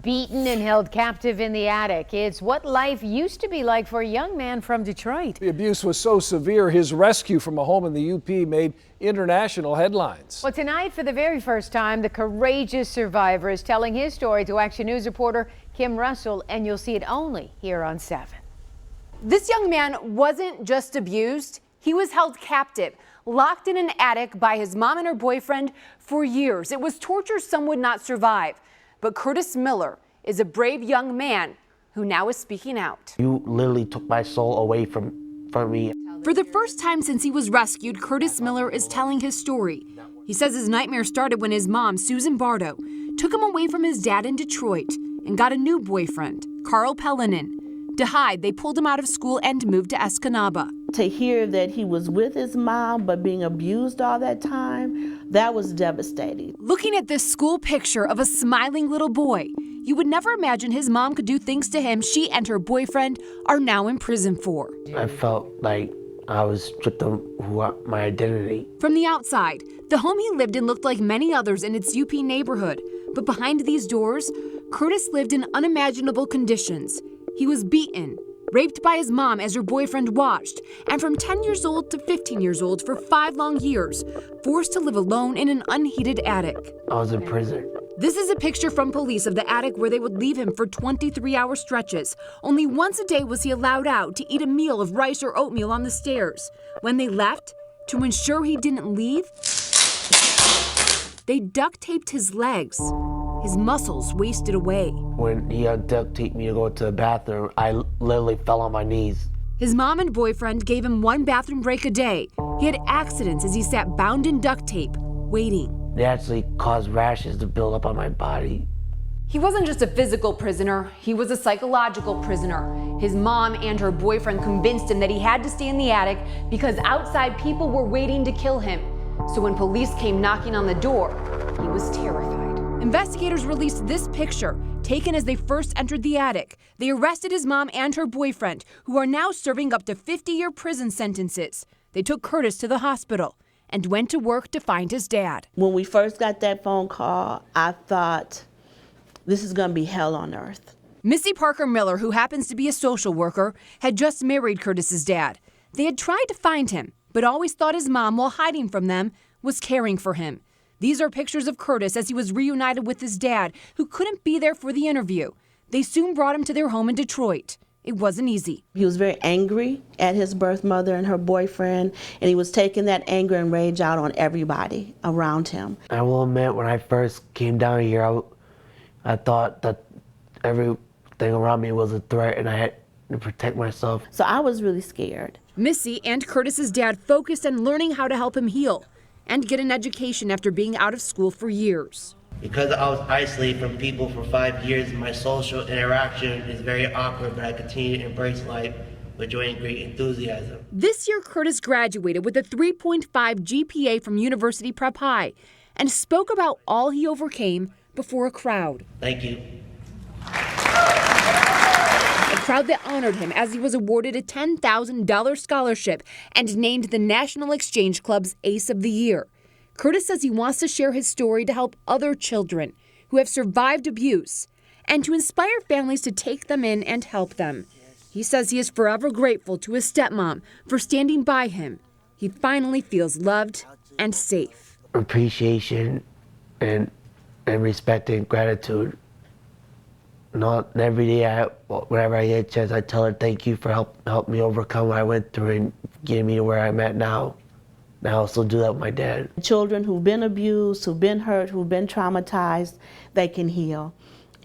Beaten and held captive in the attic. It's what life used to be like for a young man from Detroit. The abuse was so severe, his rescue from a home in the UP made international headlines. Well, tonight, for the very first time, the courageous survivor is telling his story to Action News reporter Kim Russell, and you'll see it only here on 7. This young man wasn't just abused, he was held captive, locked in an attic by his mom and her boyfriend for years. It was torture some would not survive. But Curtis Miller is a brave young man who now is speaking out. You literally took my soul away from me. For the first time since he was rescued, Curtis Miller is telling his story. He says his nightmare started when his mom, Susan Bardo, took him away from his dad in Detroit and got a new boyfriend, Carl Pellinen. To hide, they pulled him out of school and moved to Escanaba. To hear that he was with his mom but being abused all that time, that was devastating. Looking at this school picture of a smiling little boy, you would never imagine his mom could do things to him she and her boyfriend are now in prison for. I felt like I was stripped of my identity. From the outside, the home he lived in looked like many others in its UP neighborhood. But behind these doors, Curtis lived in unimaginable conditions. He was beaten, raped by his mom as her boyfriend watched, and from 10 years old to 15 years old for 5 long years, forced to live alone in an unheated attic. I was in prison. This is a picture from police of the attic where they would leave him for 23-hour stretches. Only once a day was he allowed out to eat a meal of rice or oatmeal on the stairs. When they left, to ensure he didn't leave, they duct taped his legs. His muscles wasted away. When he duct taped me to go to the bathroom, I literally fell on my knees. His mom and boyfriend gave him 1 bathroom break a day. He had accidents as he sat bound in duct tape, waiting. They actually caused rashes to build up on my body. He wasn't just a physical prisoner, he was a psychological prisoner. His mom and her boyfriend convinced him that he had to stay in the attic because outside people were waiting to kill him. So when police came knocking on the door, he was terrified. Investigators released this picture, taken as they first entered the attic. They arrested his mom and her boyfriend, who are now serving up to 50-year prison sentences. They took Curtis to the hospital and went to work to find his dad. When we first got that phone call, I thought, this is going to be hell on earth. Missy Parker Miller, who happens to be a social worker, had just married Curtis's dad. They had tried to find him, but always thought his mom, while hiding from them, was caring for him. These are pictures of Curtis as he was reunited with his dad, who couldn't be there for the interview. They soon brought him to their home in Detroit. It wasn't easy. He was very angry at his birth mother and her boyfriend, and he was taking that anger and rage out on everybody around him. I will admit, when I first came down here, I thought that everything around me was a threat and I had to protect myself. So I was really scared. Missy and Curtis's dad focused on learning how to help him heal and get an education after being out of school for years. Because I was isolated from people for 5 years, my social interaction is very awkward, but I continue to embrace life with joy and great enthusiasm. This year, Curtis graduated with a 3.5 GPA from University Prep High and spoke about all he overcame before a crowd. Thank you. A crowd that honored him as he was awarded a $10,000 scholarship and named the National Exchange Club's Ace of the Year. Curtis says he wants to share his story to help other children who have survived abuse and to inspire families to take them in and help them. He says he is forever grateful to his stepmom for standing by him. He finally feels loved and safe. Appreciation and respect and gratitude. Not every day, whenever I get a chance, I tell her thank you for help me overcome what I went through and getting me to where I'm at now. And I also do that with my dad. Children who've been abused, who've been hurt, who've been traumatized, they can heal.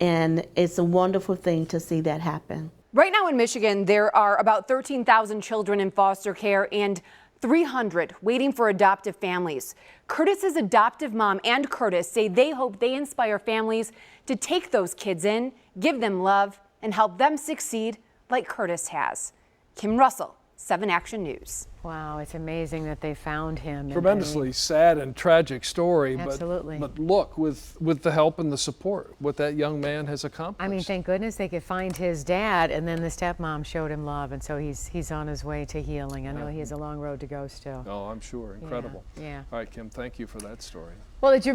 And it's a wonderful thing to see that happen. Right now in Michigan, there are about 13,000 children in foster care and 300 waiting for adoptive families. Curtis's adoptive mom and Curtis say they hope they inspire families to take those kids in, give them love, and help them succeed like Curtis has. Kim Russell, 7 Action News. Wow, it's amazing that they found him. Tremendously sad and tragic story. Absolutely. But look, with the help and the support, what that young man has accomplished. I mean, thank goodness they could find his dad, and then the stepmom showed him love, and so he's on his way to healing. I know he has a long road to go still. Oh, I'm sure. Incredible. Yeah. All right, Kim, thank you for that story. Well, it's your